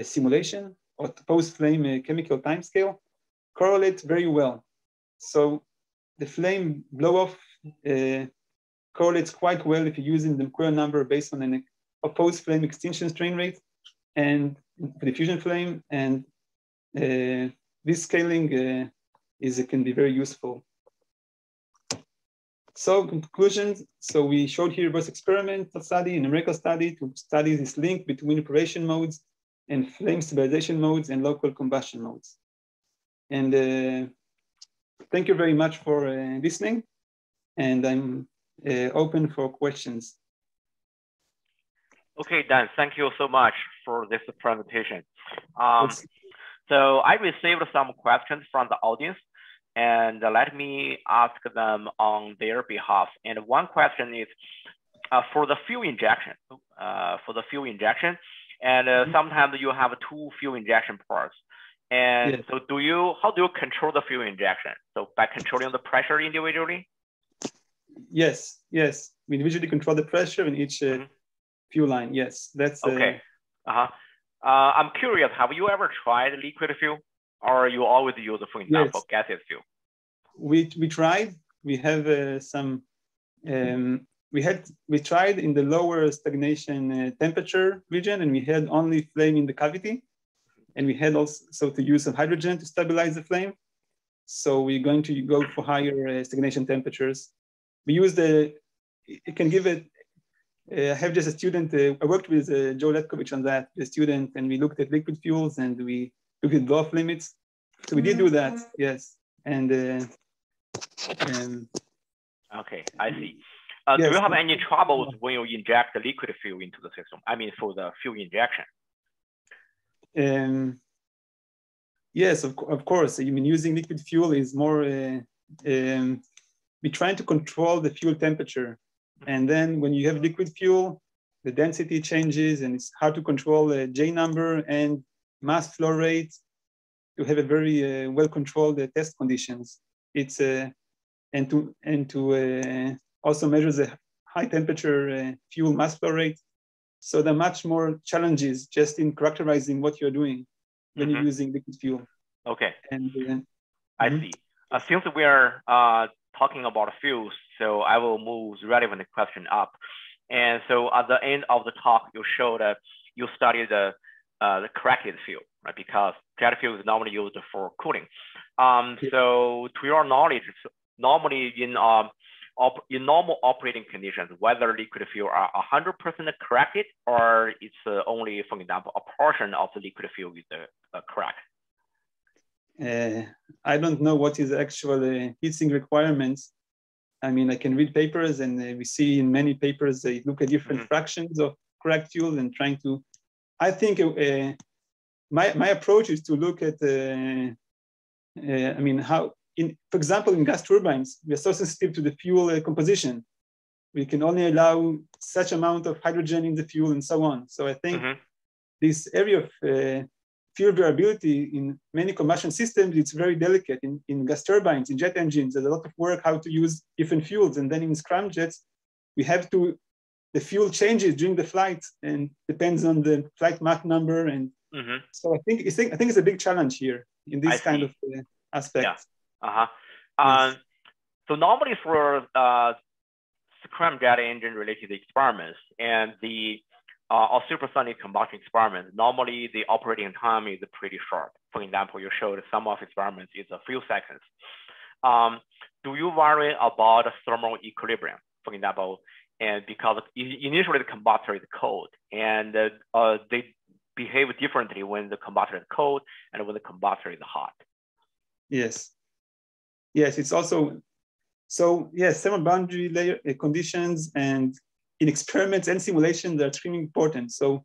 simulation or post-flame chemical timescale correlate very well. So the flame blow-off correlates quite well if you're using the Cooler number based on a post-flame extinction strain rate and the diffusion flame, and this scaling can be very useful. So conclusions, so we showed here both experimental study and numerical study to study this link between operation modes and flame stabilization modes and local combustion modes. And thank you very much for listening, and I'm open for questions. Okay, Dan, thank you so much for this presentation. So I received some questions from the audience, and let me ask them on their behalf. And one question is for the fuel injection. And sometimes you have two fuel injection parts. And yes. So how do you control the fuel injection? So by controlling the pressure individually? Yes. We individually control the pressure in each fuel line. Yes, that's okay. I'm curious, have you ever tried liquid fuel, or you always use, for example, gaseous fuel? We tried. We have some. We tried in the lower stagnation temperature region, and we had only flame in the cavity, and we had also to use some hydrogen to stabilize the flame. So we're going to go for higher stagnation temperatures. We use it can give it. I have just a student, I worked with Joe Letkovich on that, the student, and we looked at liquid fuels and we looked at blow-off limits. So we did do that, yes. And okay, I see. Yes. Do you have any troubles when you inject the liquid fuel into the system? I mean, for the fuel injection? Yes, of course. I mean, using liquid fuel is more, we're trying to control the fuel temperature. And then when you have liquid fuel, the density changes and it's hard to control the J number and mass flow rate to have a very well-controlled test conditions. It's and to also measure the high temperature fuel mass flow rate. So there are much more challenges just in characterizing what you're doing when you're using liquid fuel. Okay. And I see. Since we are talking about fuels, so I will move the relevant question up. And so at the end of the talk, you showed that you studied the cracked fuel, right? Because jet fuel is normally used for cooling. So to your knowledge, normally in normal operating conditions, whether liquid fuel are 100% cracked or it's only, for example, a portion of the liquid fuel is cracked. I don't know what is the actual heat sink requirements. I mean, I can read papers and we see in many papers, they look at different fractions of cracked fuel and trying to, I think my approach is to look at, I mean, how, for example, in gas turbines, we are so sensitive to the fuel composition. We can only allow such amount of hydrogen in the fuel and so on. So I think this area of fuel variability in many combustion systems, it's very delicate. In gas turbines, in jet engines, there's a lot of work how to use different fuels. And then in scramjets, we have to, the fuel changes during the flight and depends on the flight Mach number. And so I think it's a big challenge here in this kind of aspect. Yeah. So normally for scramjet engine related experiments and the or supersonic combustion experiments, normally the operating time is pretty short. For example, you showed some of experiments is a few seconds. Do you worry about thermal equilibrium, for example, and because initially the combustor is cold and they behave differently when the combustor is cold and when the combustor is hot? Yes. Yes, it's also, so yes, thermal boundary layer conditions and in experiments and simulations, they're extremely important. So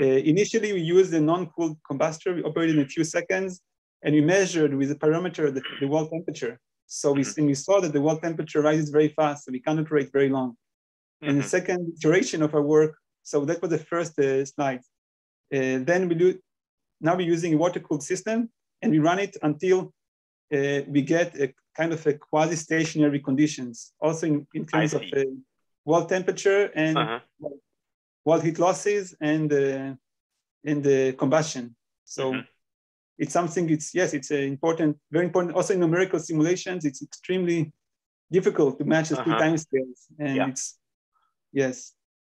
initially we used a non-cooled combustor. We operated in a few seconds and we measured with a parameter the wall temperature. So we saw that the wall temperature rises very fast, so we cannot operate very long. And the second iteration of our work, so that was the first slide. Then now we're using a water-cooled system and we run it until we get a kind of a quasi-stationary conditions, also in terms of wall temperature and wall heat losses and the combustion. So it's something, it's important, very important. Also in numerical simulations, it's extremely difficult to match the two time scales. And it's,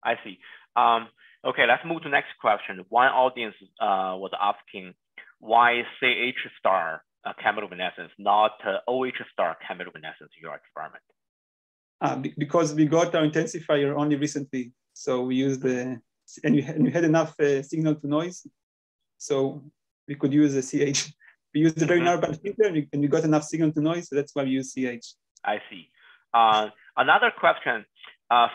I see. Okay, let's move to the next question. One audience was asking why CH star chemiluminescence, not OH star chemiluminescence in your experiment? Because we got our intensifier only recently. So we used and we had enough signal to noise. So we could use a CH. We used a very narrow band filter and we got enough signal to noise. So that's why we use CH. I see. Another question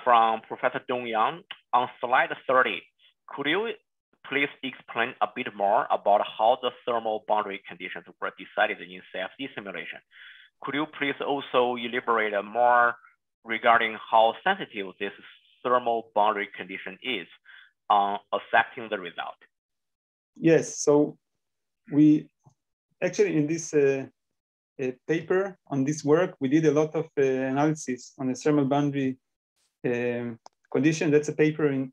from Professor Dong Yang on slide 30. Could you please explain a bit more about how the thermal boundary conditions were decided in CFD simulation? Could you please also elaborate more regarding how sensitive this thermal boundary condition is on affecting the result? Yes, so we actually in this paper on this work, we did a lot of analysis on the thermal boundary condition. That's a paper in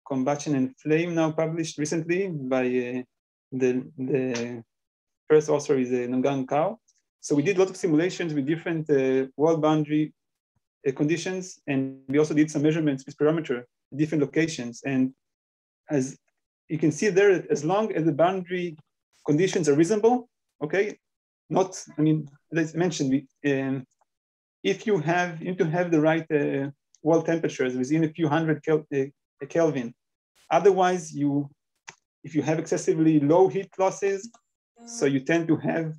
Combustion and Flame now published recently by the first author is Nonggang Cao. So we did a lot of simulations with different wall boundary conditions, and we also did some measurements with parameter at different locations. And as you can see there, as long as the boundary conditions are reasonable, okay, not, I mean, as I mentioned, if you need to have the right wall temperatures within a few hundred Kelvin. Otherwise, if you have excessively low heat losses, so you tend to have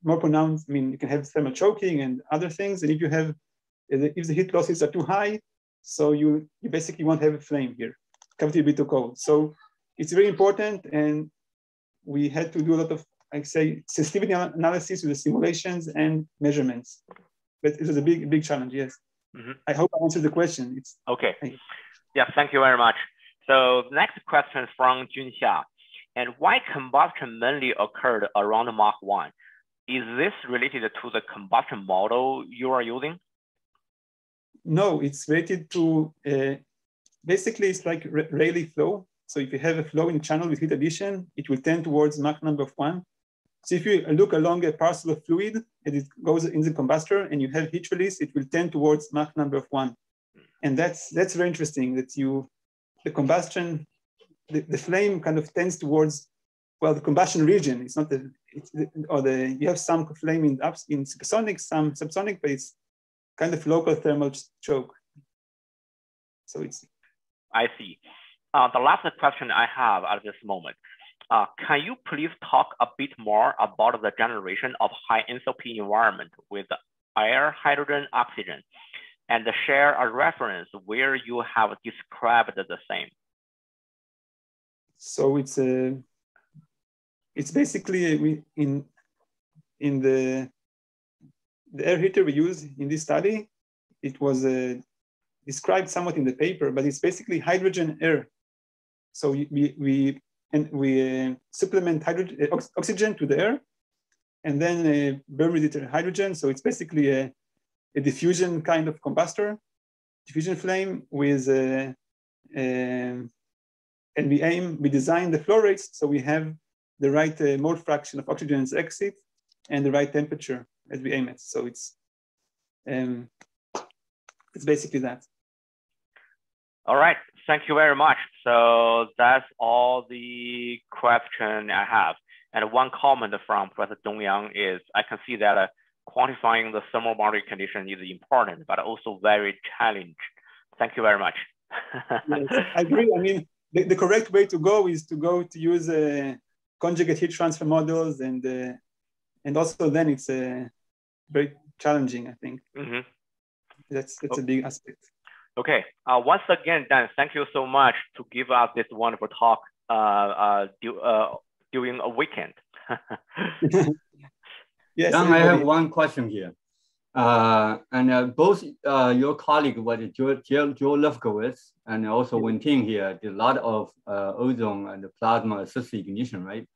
more pronounced, I mean, you can have thermal choking and other things. And if the heat losses are too high, so you basically won't have a flame here. Cavity will be too cold. So it's very important. And we had to do a lot of, I'd say, sensitivity analysis with the simulations and measurements. But it was a big challenge, yes. I hope I answered the question. Okay. Yeah, thank you very much. So the next question is from Junxia. And why combustion mainly occurred around Mach 1? Is this related to the combustion model you are using? No, it's related to, basically it's like Rayleigh flow. So if you have a flow in channel with heat addition, it will tend towards Mach number of 1. So if you look along a parcel of fluid and it goes in the combustor and you have heat release, it will tend towards Mach number of 1. And that's very interesting that the combustion, the flame kind of tends towards, well, the combustion region. It's not you have some flame in supersonic, some subsonic, but it's kind of local thermal choke. So I see. The last question I have at this moment. Can you please talk a bit more about the generation of high enthalpy environment with air, hydrogen, oxygen, and share a reference where you have described the same? So it's basically in the air heater we use in this study. It was described somewhat in the paper, but it's basically hydrogen air. So we supplement oxygen to the air, and then burn with it hydrogen. So it's basically a diffusion kind of combustor, diffusion flame with, and we design the flow rates so we have the right mole fraction of oxygen's exit and the right temperature as we aim at. So it's basically that. All right, thank you very much. So that's all the question I have. And one comment from Professor Dongyang is, I can see that quantifying the thermal boundary condition is important, but also very challenging. Thank you very much. Yes, I agree. I mean, the correct way to go is to use conjugate heat transfer models, and also then it's very challenging, I think. Mm-hmm. That's a big aspect. Okay. Once again, Dan, thank you so much to give us this wonderful talk during a weekend. Yes. Dan, I have one question here. And both your colleague, Joe Lefkowitz, and also Wenting here, did a lot of ozone and plasma assisted ignition, right?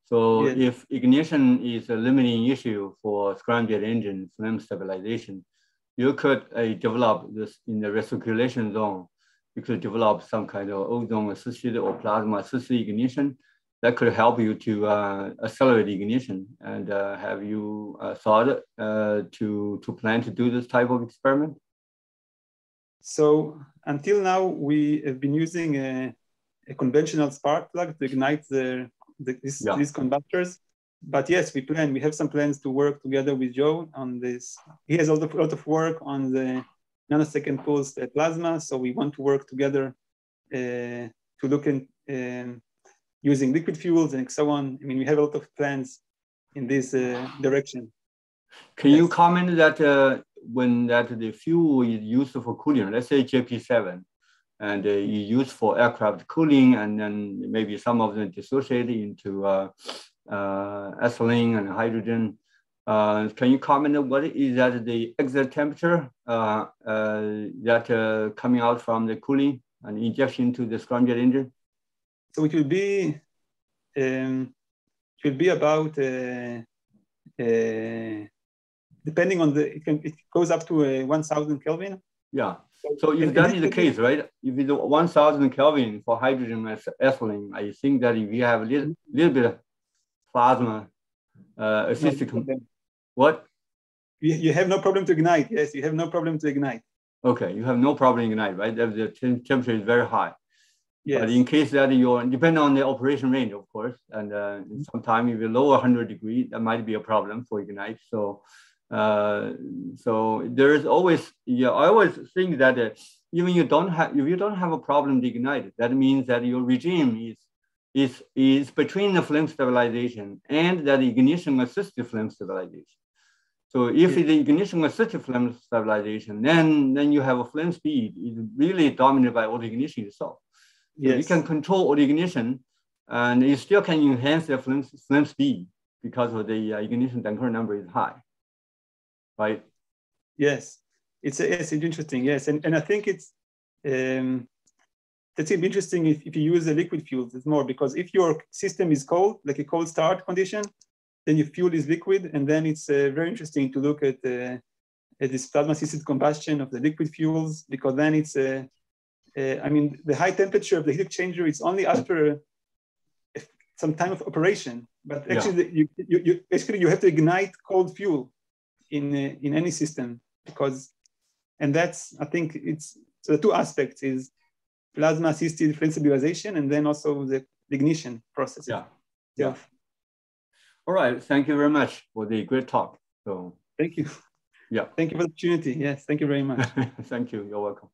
So if ignition is a limiting issue for scramjet engine flame stabilization, you could develop this in the recirculation zone. You could develop some kind of ozone assisted or plasma assisted ignition that could help you to accelerate ignition. And have you thought to plan to do this type of experiment? So until now, we have been using a conventional spark plug to ignite these combustors. But yes, we have some plans to work together with Joe on this. He has a lot of work on the nanosecond pulse plasma. So we want to work together to look at using liquid fuels and so on. I mean, we have a lot of plans in this direction. Can you comment that when the fuel is used for cooling, let's say JP7, and you use for aircraft cooling, and then maybe some of them dissociate into ethylene and hydrogen. Can you comment on what is that the exit temperature that coming out from the cooling and injection to the scramjet engine? So it will be about depending on it goes up to 1,000 Kelvin. Yeah. So if that is the case, right? If it's 1,000 Kelvin for hydrogen as ethylene, I think that if you have a little bit of plasma assisted, what? You have no problem to ignite. Yes, you have no problem to ignite. Okay, you have no problem ignite, right? The temperature is very high. Yes. But in case that depending on the operation range, of course, and sometimes if you're lower 100 degrees, that might be a problem for ignite. So, so there is always, I always think that even if you don't have a problem to ignite, that means that your regime is between the flame stabilization and that ignition assisted flame stabilization. So if it's ignition assisted flame stabilization, then you have a flame speed is really dominated by auto ignition itself. So you can control auto ignition, and you still can enhance the flame speed because of the ignition Dunker number is high, right? Yes, it's interesting. Yes, and I think it's interesting if you use the liquid fuels. It's more because if your system is cold, like a cold start condition, then your fuel is liquid, and then it's very interesting to look at this plasma-assisted combustion of the liquid fuels, because then it's I mean, the high temperature of the heat exchanger is only after some time of operation. But actually, you have to ignite cold fuel in any system, and that's, I think so the two aspects is plasma assisted flame stabilization, and then also the ignition process. Yeah. All right. Thank you very much for the great talk. So thank you. Yeah. Thank you for the opportunity. Yes. Thank you very much. Thank you. You're welcome.